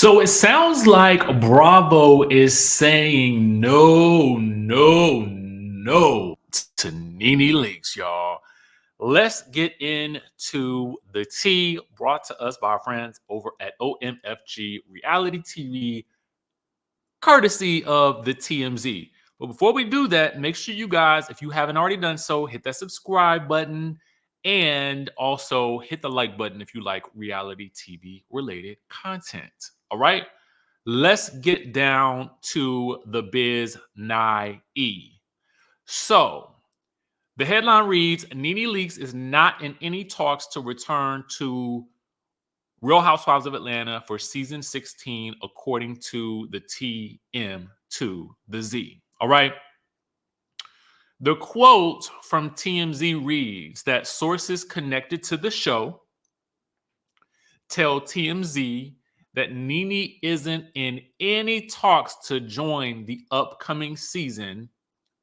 So it sounds like Bravo is saying no to NeNe Leakes, y'all. Let's get into the tea brought to us by our friends over at OMFG Reality TV, courtesy of the TMZ. But before we do that, make sure you guys, if you haven't already done so, hit that subscribe button and also hit the like button if you like reality TV related content. All right, let's get down to the biz nigh. So the headline reads, NeNe Leakes is not in any talks to return to Real Housewives of Atlanta for season 16, according to the TM to the Z. All right. The quote from TMZ reads that sources connected to the show tell TMZ that NeNe isn't in any talks to join the upcoming season,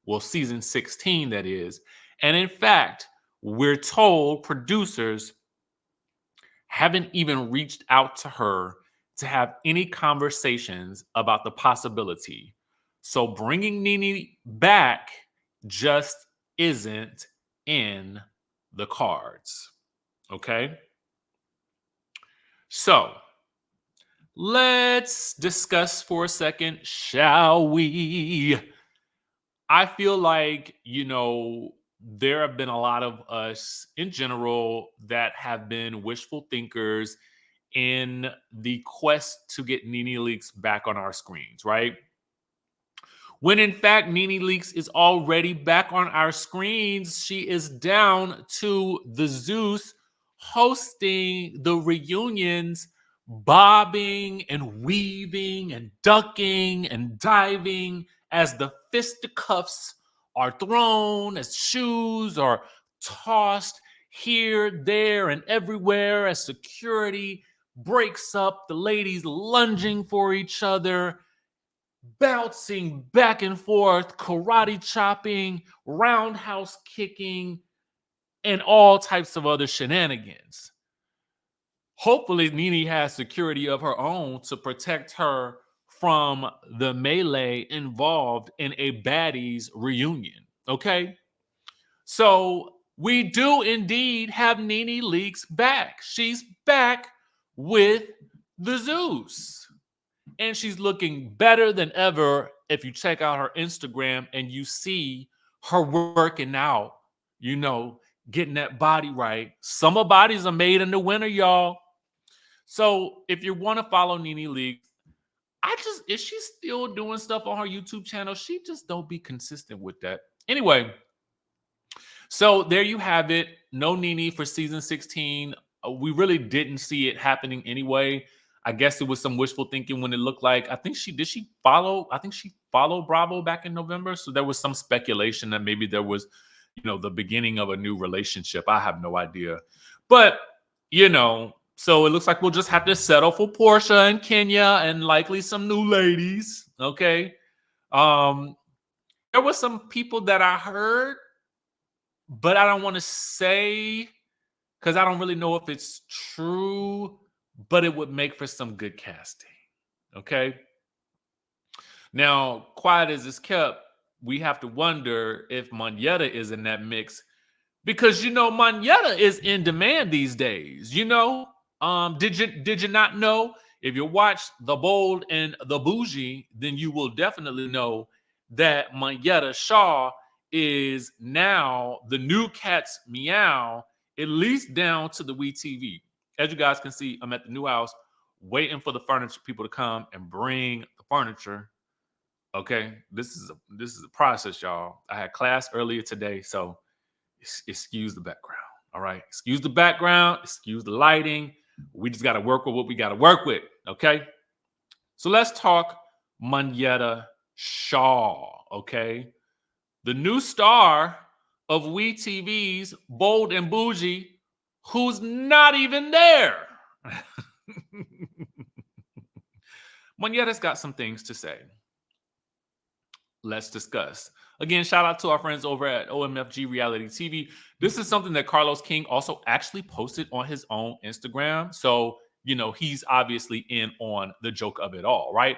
well, season 16, that is. And in fact, we're told producers haven't even reached out to her to have any conversations about the possibility. So bringing NeNe back just isn't in the cards. Okay? So let's discuss for a second, shall we? I feel like, there have been a lot of us in general that have been wishful thinkers in the quest to get NeNe Leakes back on our screens, right? When in fact, NeNe Leakes is already back on our screens. She is down to the Zeus hosting the reunions, bobbing and weaving and ducking and diving as the fisticuffs are thrown, as shoes are tossed here, there, and everywhere, as security breaks up, the ladies lunging for each other, bouncing back and forth, karate chopping, roundhouse kicking, and all types of other shenanigans. Hopefully, NeNe has security of her own to protect her from the melee involved in a baddies reunion. Okay? So we do indeed have NeNe Leakes back. She's back with the Zeus. And she's looking better than ever if you check out her Instagram and you see her working out, getting that body right. Summer bodies are made in the winter, y'all. So if you want to follow NeNe Leakes, is she still doing stuff on her YouTube channel? She just don't be consistent with that. Anyway, so there you have it. No NeNe for season 16. We really didn't see it happening anyway. I guess it was some wishful thinking when it looked like, I think she followed Bravo back in November. So there was some speculation that maybe there was, the beginning of a new relationship. I have no idea. But, so it looks like we'll just have to settle for Portia and Kenya and likely some new ladies. Okay. There were some people that I heard, but I don't want to say because I don't really know if it's true, but it would make for some good casting. Okay. Now, quiet as it's kept, we have to wonder if Monyetta is in that mix because Monyetta is in demand these days. Did you not know? If you watch The Bold and the Bougie, then you will definitely know that Monyetta Shaw is now the new cat's meow, at least down to the WeTV. As you guys can see, I'm at the new house waiting for the furniture people to come and bring the furniture. Okay, this is a process, y'all. I had class earlier today, so excuse the background. All right, excuse the background, excuse the lighting. We just got to work with what we got to work with. Okay, so let's talk Monyetta Shaw. Okay, the new star of WeTV's Bold and Bougie, who's not even there. Monyetta's got some things to say. Let's discuss. Again, shout out to our friends over at OMFGReality TV. This is something that Carlos King also actually posted on his own Instagram. So he's obviously in on the joke of it all, right?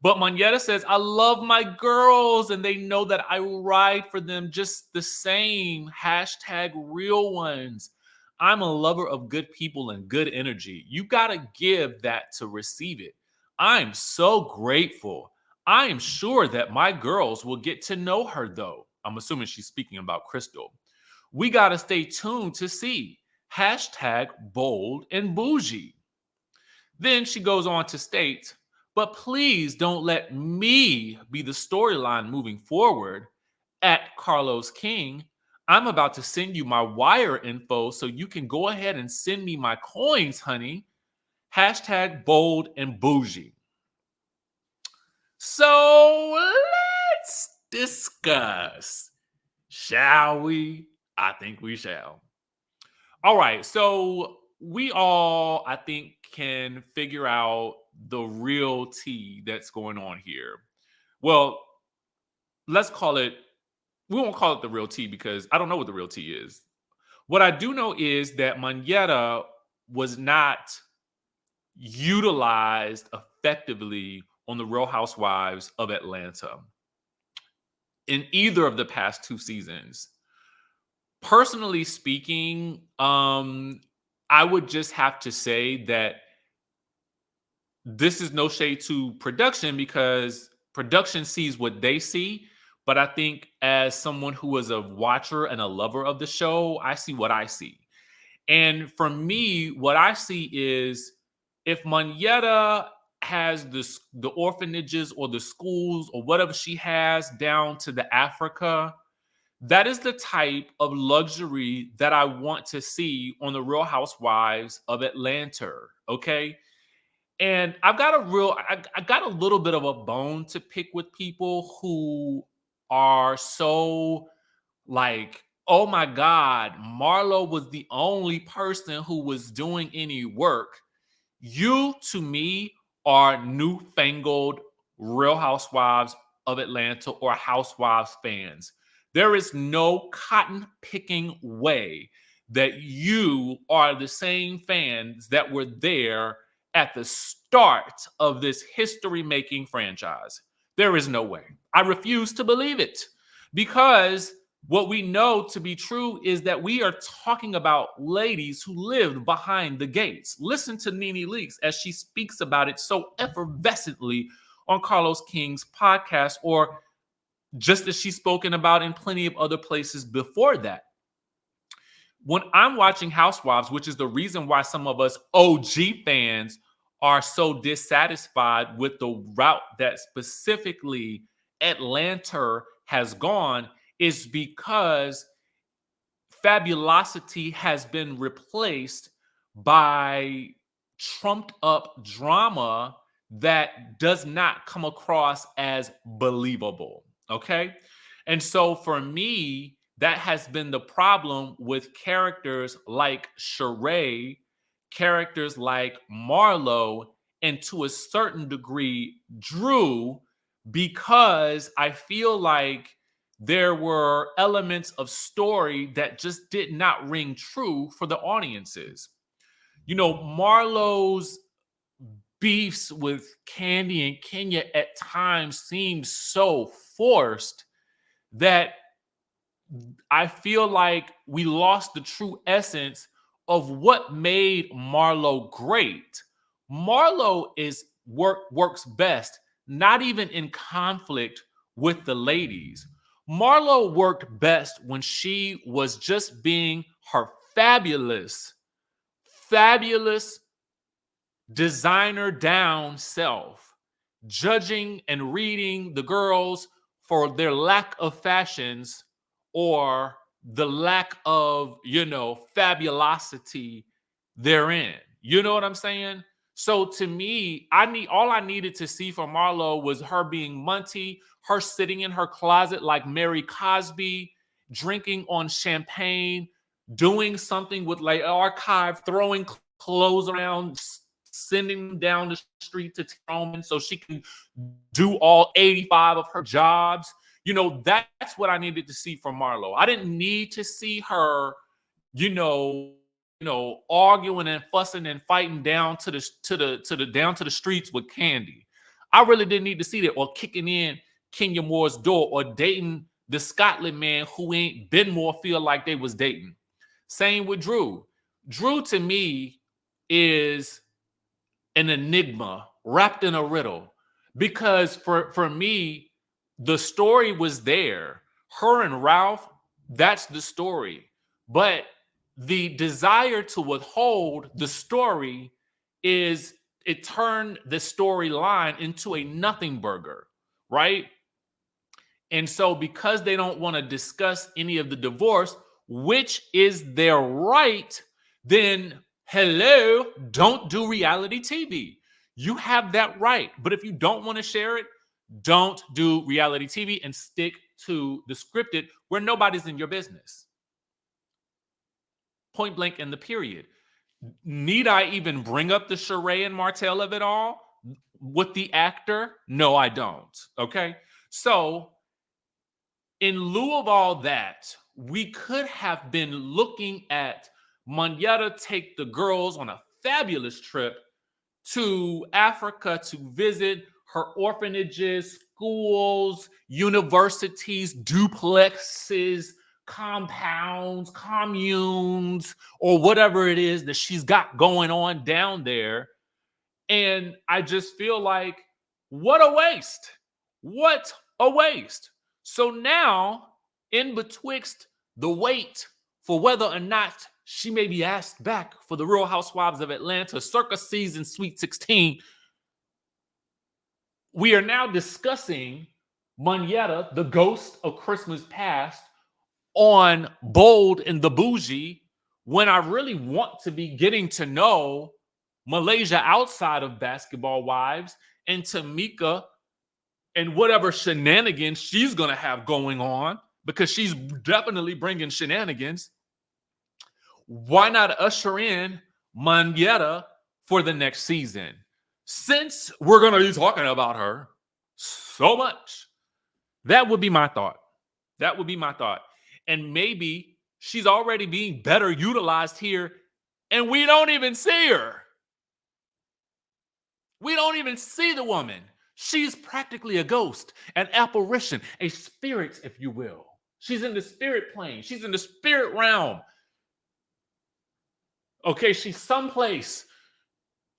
But Monyetta says, I love my girls and they know that I will ride for them just the same. Hashtag real ones. I'm a lover of good people and good energy. You got to give that to receive it. I'm so grateful. I am sure that my girls will get to know her, though. I'm assuming she's speaking about Crystal. We got to stay tuned to see. Hashtag bold and bougie. Then she goes on to state, but please don't let me be the storyline moving forward. At Carlos King, I'm about to send you my wire info so you can go ahead and send me my coins, honey. Hashtag bold and bougie. So let's discuss. Shall we? I think we shall. All right. So we all, I think, can figure out the real tea that's going on here. Well, let's call it, we won't call it the real tea because I don't know what the real tea is. What I do know is that Monyetta was not utilized effectively on the Real Housewives of Atlanta in either of the past 2 seasons. Personally speaking, I would just have to say that this is no shade to production because production sees what they see. But I think as someone who is a watcher and a lover of the show, I see what I see. And for me, what I see is if Monyetta has the orphanages or the schools or whatever she has down to the Africa, that is the type of luxury that I want to see on the Real Housewives of Atlanta. Okay. And I got a little bit of a bone to pick with people who are so like, oh my God, Marlo was the only person who was doing any work. You, to me, are newfangled Real Housewives of Atlanta or Housewives fans. There is no cotton picking way that you are the same fans that were there at the start of this history making franchise. There is no way. I refuse to believe it because what we know to be true is that we are talking about ladies who lived behind the gates. Listen to NeNe Leakes as she speaks about it so effervescently on Carlos King's podcast, or just as she's spoken about in plenty of other places before that. When I'm watching Housewives, which is the reason why some of us OG fans are so dissatisfied with the route that specifically Atlanta has gone, is because fabulosity has been replaced by trumped up drama that does not come across as believable. Okay. And so for me, that has been the problem with characters like Sheree, characters like Marlo, and to a certain degree, Drew, because I feel like there were elements of story that just did not ring true for the audiences. Marlo's beefs with Candy and Kenya at times seemed so forced that I feel like we lost the true essence of what made Marlo great. Marlo works best not even in conflict with the ladies. Marlo worked best when she was just being her fabulous designer down self, judging and reading the girls for their lack of fashions or the lack of, fabulosity therein. You know what I'm saying? So to me, all I needed to see from Marlo was her being Monty, her sitting in her closet like Mary Cosby, drinking on champagne, doing something with like archive, throwing clothes around, sending them down the street to Roman so she can do all 85 of her jobs. That's what I needed to see from Marlo. I didn't need to see her, arguing and fussing and fighting down to the streets with Candy. I really didn't need to see that, or kicking in Kenya Moore's door, or dating the Scotland man who ain't been more feel like they was dating. Same with Drew. Drew to me is an enigma wrapped in a riddle, because for me, the story was there. Her and Ralph, that's the story. But the desire to withhold the story is, it turned the storyline into a nothing burger, right? And so because they don't want to discuss any of the divorce, which is their right, then hello, don't do reality TV. You have that right. But if you don't want to share it, don't do reality TV and stick to the scripted where nobody's in your business. Point blank in the period. Need I even bring up the Sheree and Martell of it all with the actor? No, I don't. Okay. So in lieu of all that, we could have been looking at Monyetta take the girls on a fabulous trip to Africa to visit her orphanages, schools, universities, duplexes, compounds, communes, or whatever it is that she's got going on down there. And I just feel like, what a waste. What a waste. So now, in betwixt the wait for whether or not she may be asked back for the Real Housewives of Atlanta circa season Sweet 16, we are now discussing Monyetta, the ghost of Christmas past, on Bold and the Bougie, when I really want to be getting to know Malaysia outside of Basketball Wives and Tamika and whatever shenanigans she's going to have going on, because she's definitely bringing shenanigans. Why not usher in Monyetta for the next season? Since we're going to be talking about her so much, that would be my thought. That would be my thought. And maybe she's already being better utilized here, and we don't even see her. We don't even see the woman. She's practically a ghost, an apparition, a spirit, if you will. She's in the spirit plane. She's in the spirit realm. Okay, she's someplace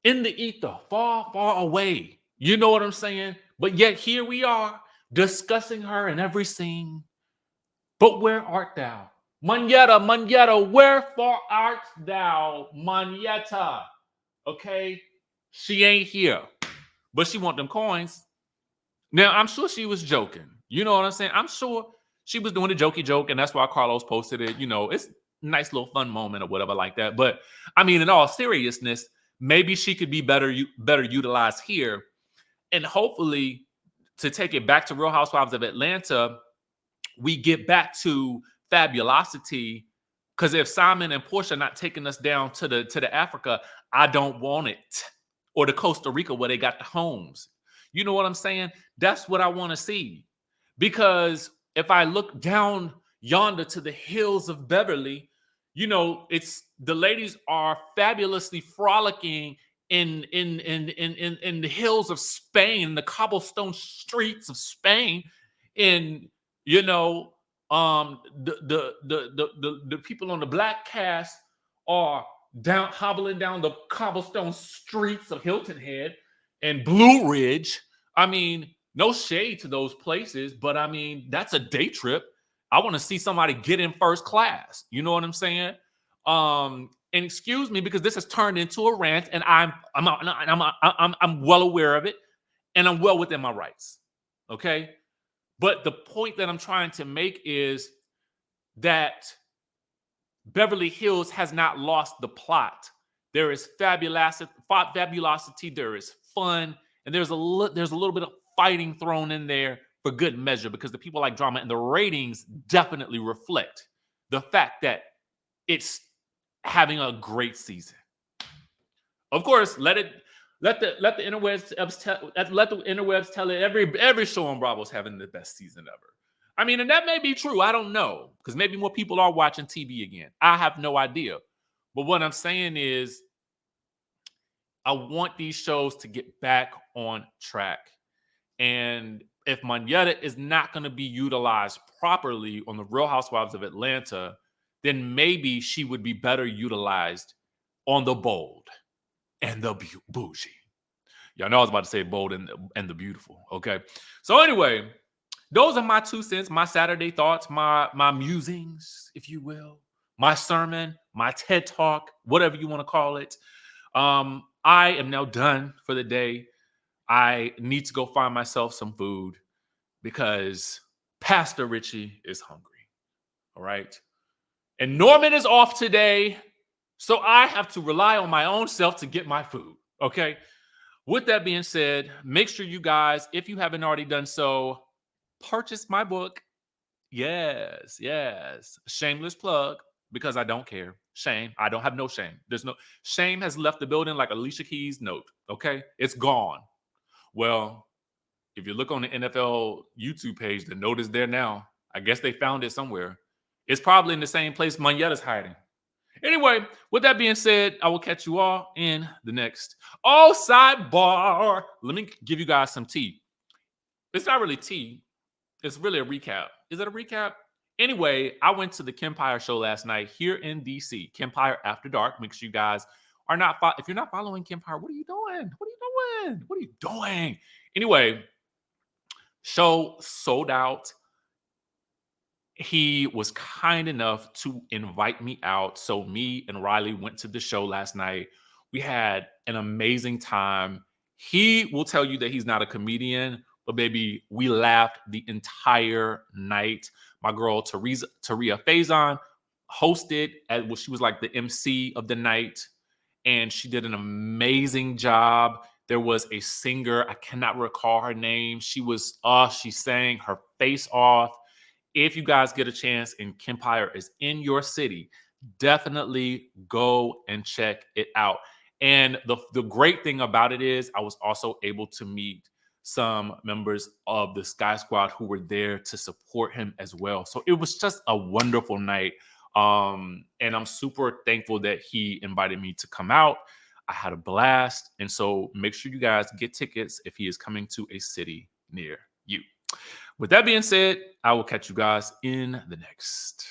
in the ether, far, far away. You know what I'm saying? But yet here we are discussing her in every scene. But where art thou? Monyetta, Monyetta, wherefore art thou, Monyetta? Okay, she ain't here, but she want them coins. Now, I'm sure she was joking. You know what I'm saying? I'm sure she was doing a jokey joke, and that's why Carlos posted it. It's a nice little fun moment or whatever like that. But I mean, in all seriousness, maybe she could be better utilized here. And hopefully, to take it back to Real Housewives of Atlanta, we get back to fabulosity. Because if Simon and Portia are not taking us down to the Africa, I don't want it. Or the Costa Rica where they got the homes. You know what I'm saying? That's what I want to see. Because if I look down yonder to the hills of Beverly, it's the ladies are fabulously frolicking in the hills of Spain, the cobblestone streets of Spain, in the people on the black cast are hobbling down the cobblestone streets of Hilton Head and Blue Ridge. I mean, no shade to those places, but I mean, that's a day trip. I want to see somebody get in first class. You know what I'm saying? And excuse me, because this has turned into a rant, and I'm well aware of it, and I'm well within my rights. Okay, but the point that I'm trying to make is that Beverly Hills has not lost the plot. There is fabulosity, there is fun, and there's a little bit of fighting thrown in there for good measure, because the people like drama, and the ratings definitely reflect the fact that it's having a great season. Of course, let the interwebs tell it every show on Bravo is having the best season ever. I mean, and that may be true. I don't know, because maybe more people are watching TV again. I have no idea. But what I'm saying is, I want these shows to get back on track. And if Monyetta is not going to be utilized properly on the Real Housewives of Atlanta, then maybe she would be better utilized on the Bold and the Bougie. Y'all know I was about to say Bold and the Beautiful. Okay. So anyway, those are my 2 cents, my Saturday thoughts, my musings, if you will, my sermon, my TED talk, whatever you want to call it. I am now done for the day. I need to go find myself some food because Pastor Richie is hungry. All right. And Norman is off today. So I have to rely on my own self to get my food. Okay. With that being said, make sure you guys, if you haven't already done so, purchase my book. Yes, yes. Shameless plug because I don't care. Shame. I don't have no shame. There's no shame has left the building like Alicia Keys' note. Okay. It's gone. Well, if you look on the NFL YouTube page, the note is there now. I guess they found it somewhere. It's probably in the same place Monyetta's hiding. Anyway, with that being said, I will catch you all in the next. Oh, sidebar. Let me give you guys some tea. It's not really tea. It's really a recap. Is it a recap? Anyway, I went to the Kempire show last night here in DC. Kempire After Dark. Make sure you guys are not. If you're not following Kempire, what are you doing? What are you doing? What are you doing? Anyway, show sold out. He was kind enough to invite me out. So me and Riley went to the show last night. We had an amazing time. He will tell you that he's not a comedian, but baby, we laughed the entire night. My girl Taria Faison hosted she was like the MC of the night, and she did an amazing job. There was a singer, I cannot recall her name. She sang her face off. If you guys get a chance and Kempire is in your city, definitely go and check it out. And the great thing about it is I was also able to meet some members of the Skye Squad who were there to support him as well. So it was just a wonderful night. And I'm super thankful that he invited me to come out. I had a blast. And so make sure you guys get tickets if he is coming to a city near you. With that being said, I will catch you guys in the next.